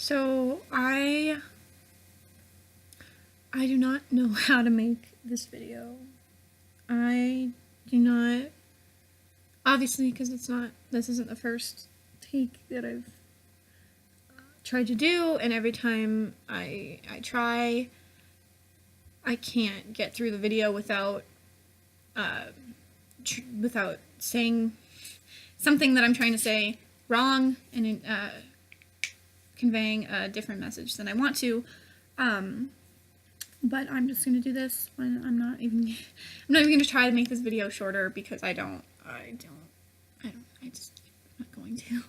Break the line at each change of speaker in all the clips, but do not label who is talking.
So I do not know how to make this video. I do not, obviously, because this isn't the first take that I've tried to do, and every time I try, I can't get through the video without saying something that I'm trying to say wrong and conveying a different message than I want to. But I'm just gonna do this. I'm not even gonna try to make this video shorter because I'm not going to.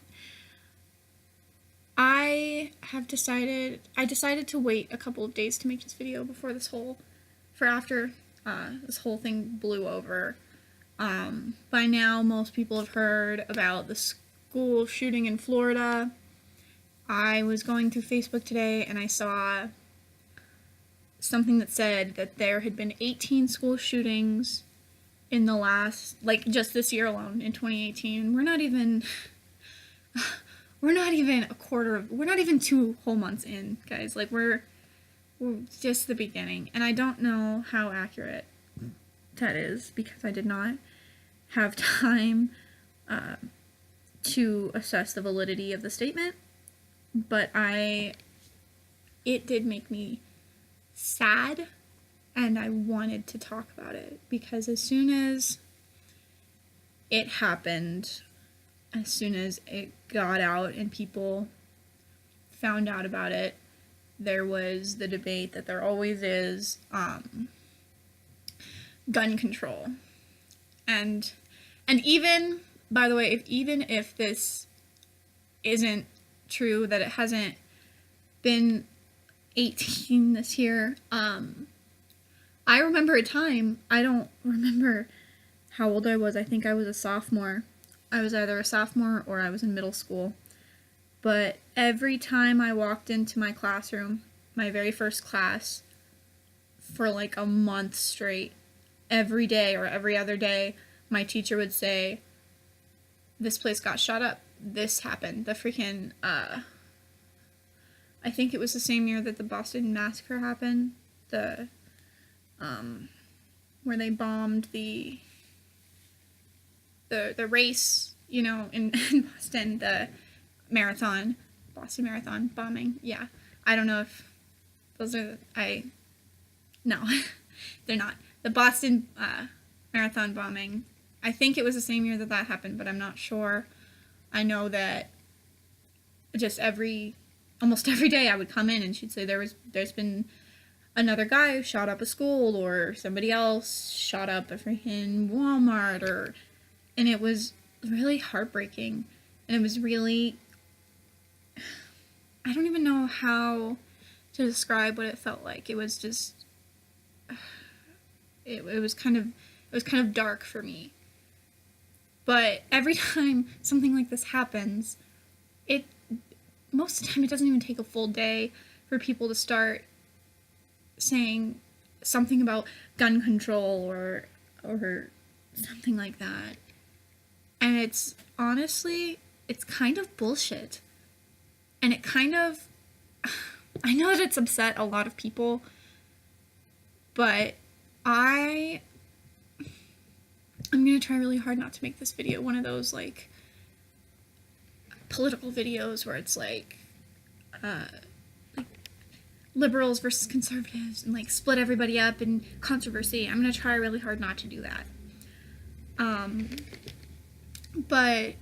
I decided to wait a couple of days to make this video before after this whole thing blew over. By now, most people have heard about the school shooting in Florida. I was going through Facebook today and I saw something that said that there had been 18 school shootings in the last, just this year alone, in 2018. We're not even we're not even 2 whole months in, guys. We're just the beginning. And I don't know how accurate that is because I did not have time to assess the validity of the statement. But it did make me sad, and I wanted to talk about it because as soon as it happened, as soon as it got out and people found out about it, there was the debate that there always is, gun control. And even, by the way, even if this isn't true, that it hasn't been 18 this year, I remember a time, I don't remember how old I was. I think I was a sophomore. I was either a sophomore or I was in middle school. But every time I walked into my classroom, my very first class, for a month straight, every day or every other day, my teacher would say, this place got shot up, this happened, the freaking, I think it was the same year that the Boston Massacre happened, where they bombed the race, in Boston, the Boston Marathon bombing. Yeah, I don't know if those are, no, they're not. The Boston Marathon bombing, I think it was the same year that happened, but I'm not sure. I know that just almost every day I would come in and she'd say there's been another guy who shot up a school, or somebody else shot up a freaking Walmart, and it was really heartbreaking, and it was really, I don't even know how to describe what it felt like. It was just, it was kind of dark for me. But every time something like this happens, most of the time it doesn't even take a full day for people to start saying something about gun control or something like that. And it's honestly kind of bullshit. And it kind of, I know that it's upset a lot of people, but I'm going to try really hard not to make this video one of those, political videos where it's liberals versus conservatives and, split everybody up in controversy. I'm going to try really hard not to do that. But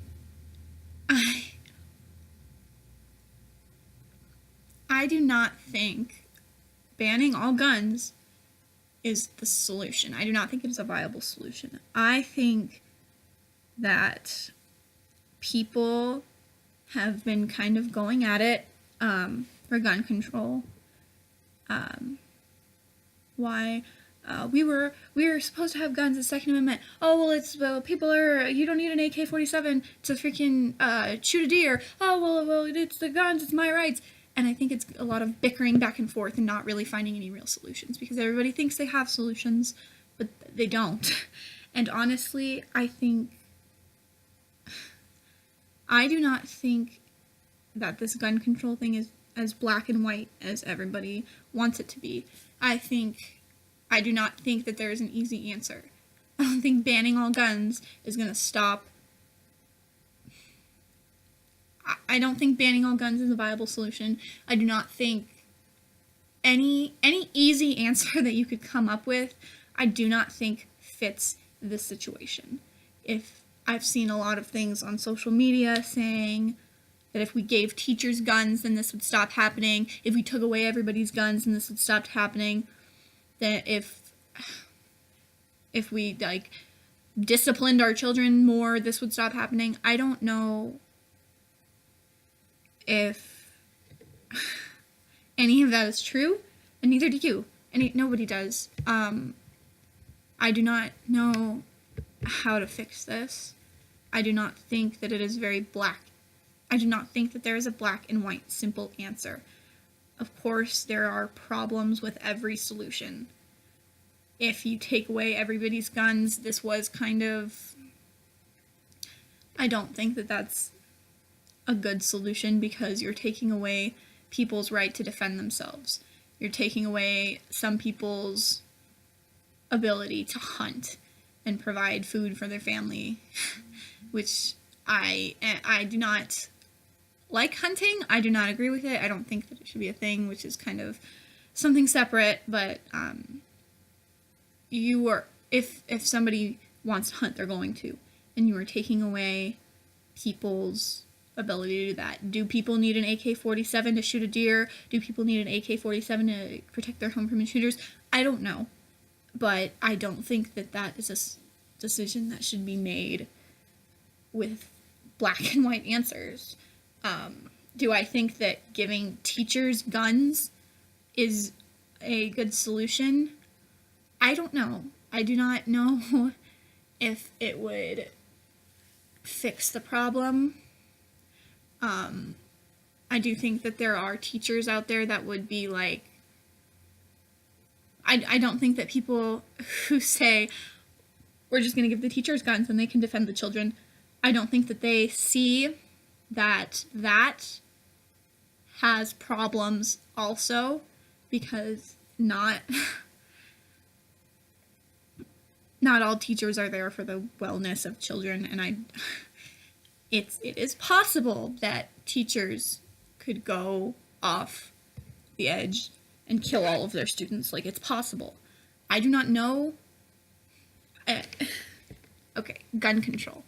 I do not think banning all guns is the solution. I do not think it is a viable solution. I think that people have been kind of going at it for gun control. Why we were supposed to have guns, the Second Amendment. Oh, well, people are, you don't need an AK-47 to freaking shoot a deer. Oh, well, it's the guns, it's my rights. And I think it's a lot of bickering back and forth and not really finding any real solutions, because everybody thinks they have solutions, but they don't. And honestly, I do not think that this gun control thing as black and white as everybody wants it to be. I do not think that there is an easy answer. I don't think banning all guns is going to stop. I don't think banning all guns is a viable solution. I do not think any easy answer that you could come up with, I do not think fits this situation. If I've seen a lot of things on social media saying that if we gave teachers guns, then this would stop happening. If we took away everybody's guns, then this would stop happening. That if we like disciplined our children more, this would stop happening. I don't know if any of that is true, and neither do you. Nobody does. I do not know how to fix this. I do not think that it is very black. I do not think that there is a black and white simple answer. Of course, there are problems with every solution. If you take away everybody's guns, this was kind of... I don't think that that's a good solution, because you're taking away people's right to defend themselves. You're taking away some people's ability to hunt and provide food for their family, which I do not like hunting. I do not agree with it. I don't think that it should be a thing, which is kind of something separate, but if somebody wants to hunt, they're going to, and you are taking away people's ability to do that. Do people need an AK-47 to shoot a deer? Do people need an AK-47 to protect their home from intruders? I don't know, but I don't think that that is a decision that should be made with black and white answers. Do I think that giving teachers guns is a good solution? I don't know. I do not know if it would fix the problem. I do think that there are teachers out there that would be like, I don't think that people who say, we're just going to give the teachers guns and they can defend the children, I don't think that they see that that has problems also, because not all teachers are there for the wellness of children, and it is possible that teachers could go off the edge and kill all of their students. Like, it's possible. I do not know. Okay, gun control.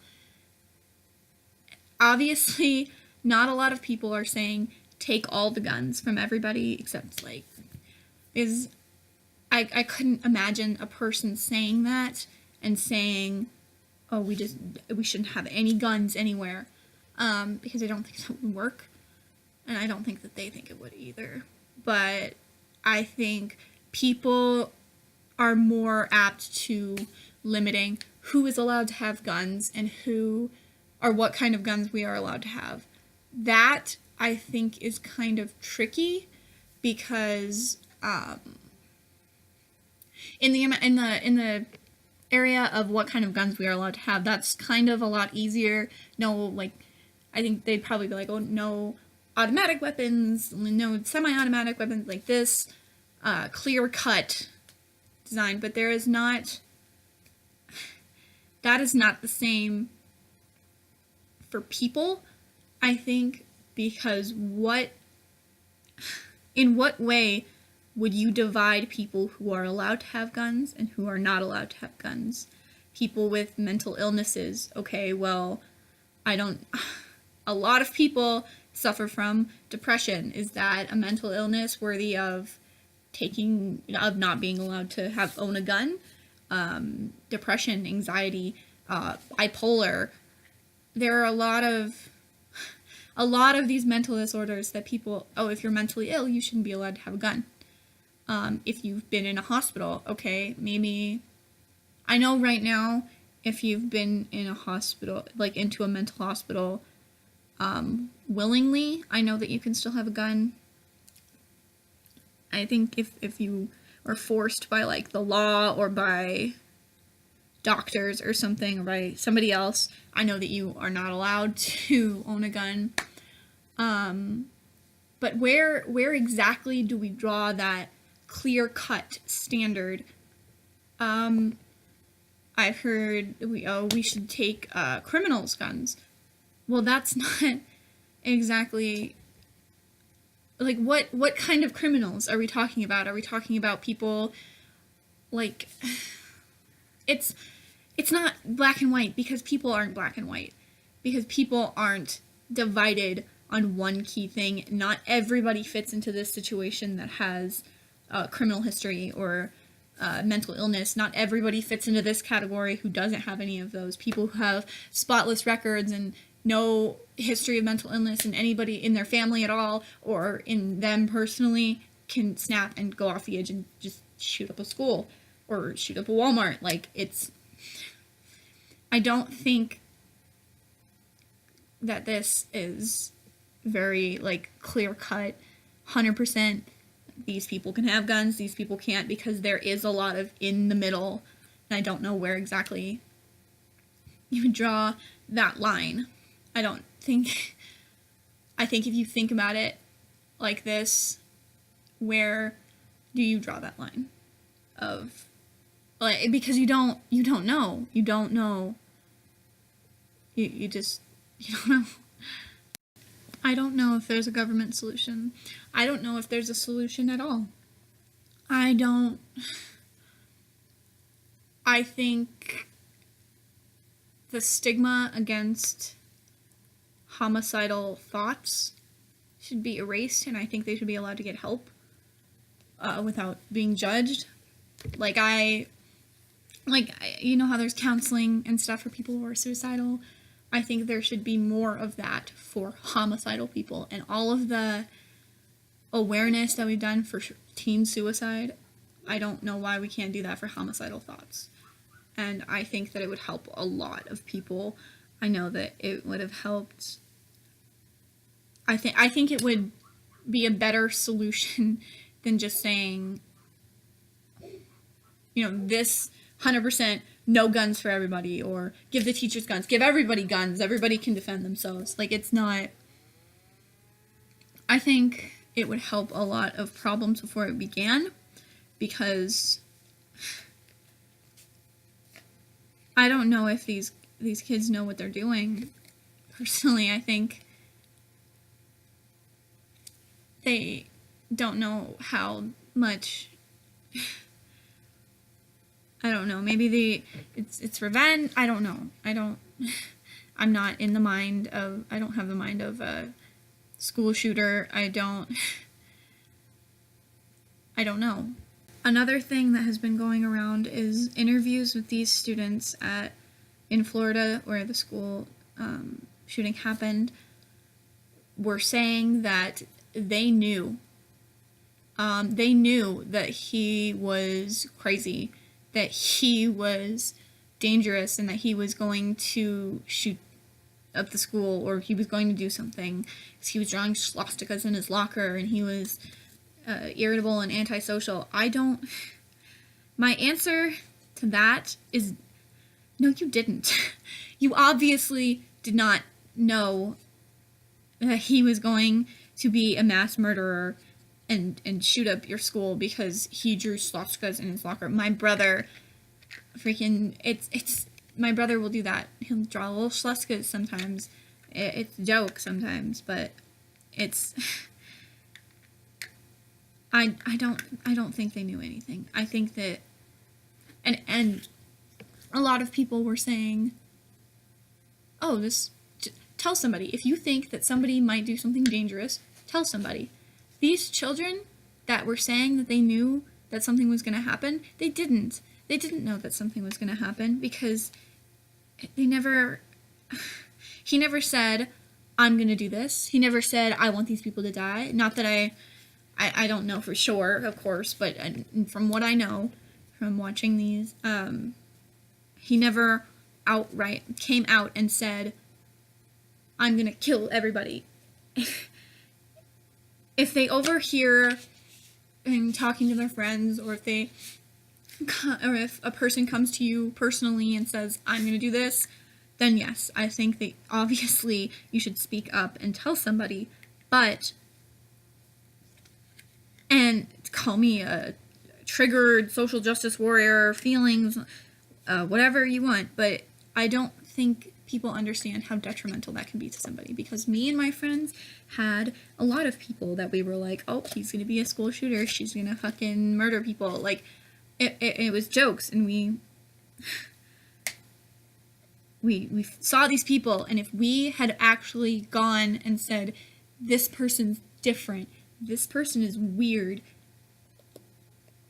Obviously, not a lot of people are saying take all the guns from everybody, except I couldn't imagine a person saying that and saying, oh, we shouldn't have any guns anywhere, because I don't think that would work, and I don't think that they think it would either. But I think people are more apt to limiting who is allowed to have guns and who, or what kind of guns we are allowed to have. That, I think, is kind of tricky, because in the area of what kind of guns we are allowed to have, that's kind of a lot easier. No, like, I think they'd probably be like, oh, no automatic weapons, no semi-automatic weapons, like this clear-cut design, but that is not the same for people, I think, because in what way would you divide people who are allowed to have guns and who are not allowed to have guns? People with mental illnesses, okay, well, a lot of people suffer from depression. Is that a mental illness worthy of not being allowed to own a gun? Depression, anxiety, bipolar. There are a lot of these mental disorders that people, oh, if you're mentally ill, you shouldn't be allowed to have a gun. If you've been in a hospital, okay, maybe, I know right now, if you've been in a hospital, like into a mental hospital, willingly, I know that you can still have a gun. I think if you are forced by, like, the law or by doctors or something, or by somebody else, I know that you are not allowed to own a gun. But But where exactly do we draw that clear-cut standard? I've heard we should take criminals' guns. Well, that's not exactly like what kind of criminals are we talking about? Are we talking about people like it's not black and white, because people aren't black and white, because people aren't divided on one key thing. Not everybody fits into this situation that has criminal history or mental illness. Not everybody fits into this category who doesn't have any of those. People who have spotless records and no history of mental illness in anybody in their family at all, or in them personally, can snap and go off the edge and just shoot up a school or shoot up a Walmart. Like, I don't think that this is very, like, clear-cut, 100%, these people can have guns, these people can't, because there is a lot of in the middle, and I don't know where exactly you would draw that line. I think if you think about it like this, where do you draw that line of, like, because you don't know. You don't know. You don't know. I don't know if there's a government solution. I don't know if there's a solution at all. I think the stigma against homicidal thoughts should be erased, and I think they should be allowed to get help without being judged. You know how there's counseling and stuff for people who are suicidal? I think there should be more of that for homicidal people, and all of the awareness that we've done for teen suicide, I don't know why we can't do that for homicidal thoughts. And I think that it would help a lot of people. I know that it would have helped. I think it would be a better solution than just saying, this 100% no guns for everybody, or give the teachers guns, give everybody guns, everybody can defend themselves. Like, it's not. I think it would help a lot of problems before it began, because I don't know if these kids know what they're doing. Personally, I think they don't know how much. I don't know. Maybe it's revenge. I don't know. I'm not in the mind of. I don't have the mind of a school shooter. I don't know. Another thing that has been going around is interviews with these students in Florida, where the school shooting happened, were saying that they knew that he was crazy, that he was dangerous, and that he was going to shoot up the school, or he was going to do something, because he was drawing swastikas in his locker, and he was irritable and antisocial. My answer to that is, no, you didn't. You obviously did not know that he was going to be a mass murderer and shoot up your school because he drew swastikas in his locker. My brother, my brother will do that. He'll draw little swastikas sometimes. It's a joke sometimes, but it's. I don't think they knew anything. I think that, and a lot of people were saying, oh, tell somebody. If you think that somebody might do something dangerous, tell somebody. These children that were saying that they knew that something was going to happen, they didn't. They didn't know that something was going to happen, because he never said, I'm going to do this. He never said, I want these people to die. Not that I don't know for sure, of course, but from what I know from watching these, he never outright came out and said, I'm going to kill everybody. If they overhear and talking to their friends, or if a person comes to you personally and says, I'm going to do this, then yes, I think that obviously you should speak up and tell somebody. But and call me a triggered social justice warrior, feelings, whatever you want, but I don't think people understand how detrimental that can be to somebody, because me and my friends had a lot of people that we were like, oh, he's gonna be a school shooter, she's gonna fucking murder people, like, it was jokes, and we saw these people, and if we had actually gone and said, this person's different, this person is weird,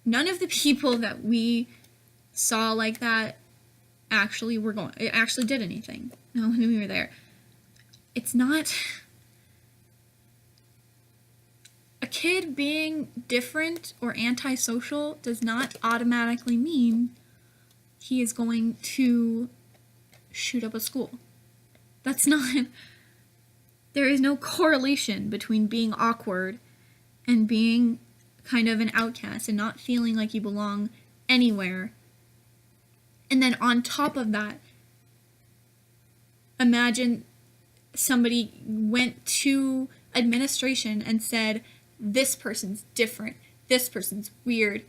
none of the people that we saw like that actually did anything. No, when we were there. It's not... A kid being different or antisocial does not automatically mean he is going to shoot up a school. That's not... There is no correlation between being awkward and being kind of an outcast and not feeling like you belong anywhere. And then on top of that, imagine somebody went to administration and said, this person's different, this person's weird,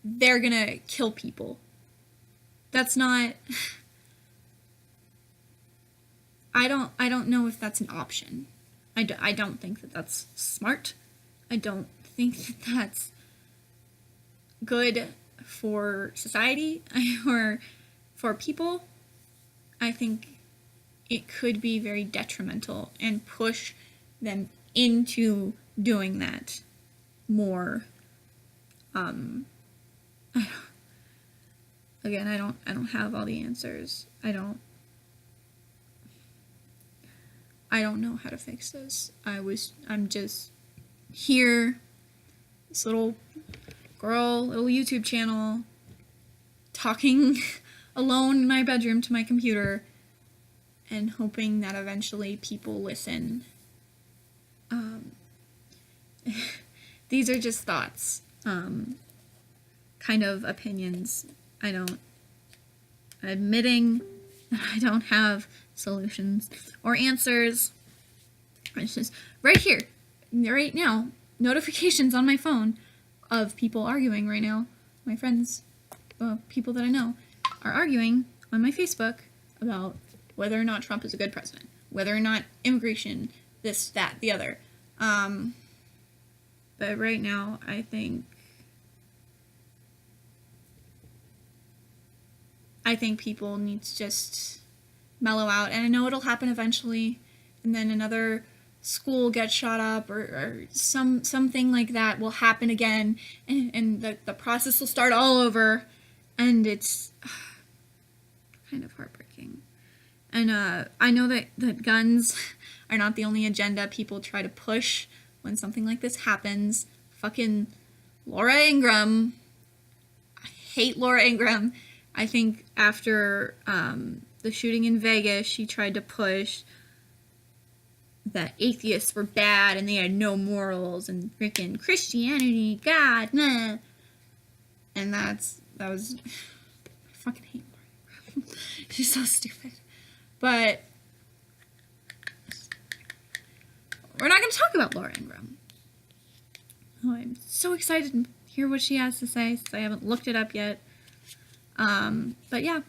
they're gonna kill people. That's not... I don't know if that's an option. I don't think that that's smart. I don't think that that's good for society or for people. I think it could be very detrimental and push them into doing that more. Again, I don't have all the answers. I don't know how to fix this. I'm just here, this little girl, little YouTube channel, talking alone in my bedroom to my computer, and hoping that eventually people listen. These are just thoughts, kind of opinions. Admitting that I don't have solutions or answers. It's just right here, right now, notifications on my phone of people arguing right now. My friends, people that I know, are arguing on my Facebook about whether or not Trump is a good president, whether or not immigration, this, that, the other. But right now, I think people need to just mellow out, and I know it'll happen eventually, and then another school gets shot up, or something like that will happen again, and the process will start all over, and it's kind of heartbreaking. And I know that guns are not the only agenda people try to push when something like this happens. Fucking Laura Ingraham. I hate Laura Ingraham. I think after the shooting in Vegas, she tried to push that atheists were bad and they had no morals and freaking Christianity, God, nah. And that was... I fucking hate Laura Ingraham. She's so stupid. But we're not going to talk about Laura Ingraham. Oh, I'm so excited to hear what she has to say, since I haven't looked it up yet. But yeah,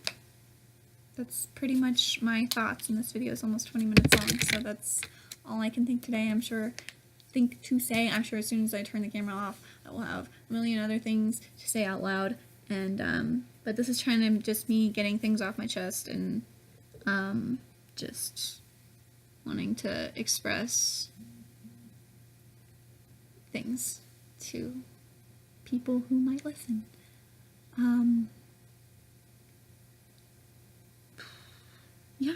that's pretty much my thoughts, and this video is almost 20 minutes long, so that's all I can think today. I'm sure as soon as I turn the camera off, I will have a million other things to say out loud, and, but this is trying to just me getting things off my chest, and, just wanting to express things to people who might listen. Yeah.